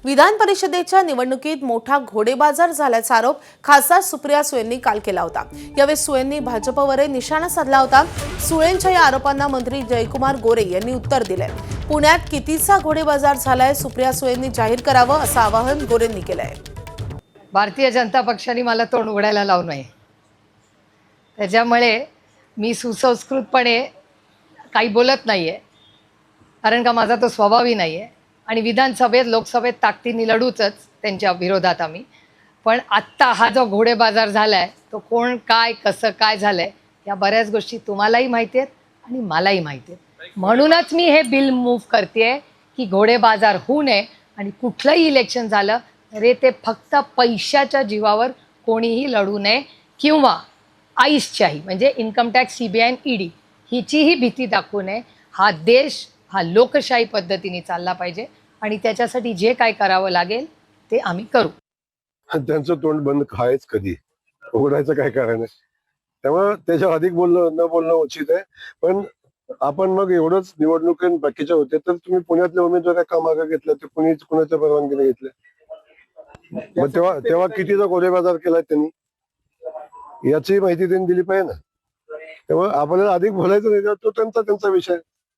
विधान परिषदेच्या निवडणुकीत मोठा घोडेबाजार झाल्याचा आरोप खासदार सुप्रिया सुळेंनी काल केला होता। यावेळी सुळेंनी भाजपवरही निशाणा साधला होता। सुळेंच्या या आरोपांना मंत्री जयकुमार गोरे यांनी उत्तर दिले। पुण्यात कितीचा घोडेबाजार झालाय सुप्रिया सुळेंनी जाहीर करावं असं आवाहन गोरेंनी केलंय। भारतीय जनता पक्षाने मला तोंड उघडायला लावू नये, त्याच्यामुळे मी सुसंस्कृतपणे काही बोलत नाहीये, कारण का माझा तो स्वभावही नाहीये आणि विधानसभेत लोकसभेत ताकदीने लढूच त्यांच्या विरोधात आम्ही। पण आत्ता हा जो घोडेबाजार झालाय तो कोण काय कसं काय झालंय या बऱ्याच गोष्टी तुम्हालाही माहिती आहेत आणि मलाही माहिती आहेत। म्हणूनच मी हे बिल मूव्ह करतेय की घोडेबाजार होऊ नये आणि कुठलंही इलेक्शन झालं तरी ते फक्त पैशाच्या जीवावर कोणीही लढू नये किंवा आईसच्याही म्हणजे इन्कम टॅक्स, सीबीआय आणि ईडी हिचीही भीती दाखवू नये। हा देश हा लोकशाही पद्धतीने चालला पाहिजे आणि त्याच्यासाठी जे काय करावं लागेल ते आम्ही करू। त्यांचं तोंड बंद खायच कधी उघडायचं काय कारण आहे, त्यामुळे त्याच्यावर अधिक न बोलणं उचित आहे। पण आपण मग एवढंच निवडणुकी बाकीच्या होते तर तुम्ही पुण्यातले उमेदवार का मागे घेतलं, ते कुणाच्या परवानगीने घेतलं? मग तेव्हा कितीचा घोडेबाजार केलाय त्यांनी याची माहिती त्यांनी दिली पाहिजे ना। तेव्हा आपल्याला अधिक बोलायचं नाही, तो त्यांचा विषय।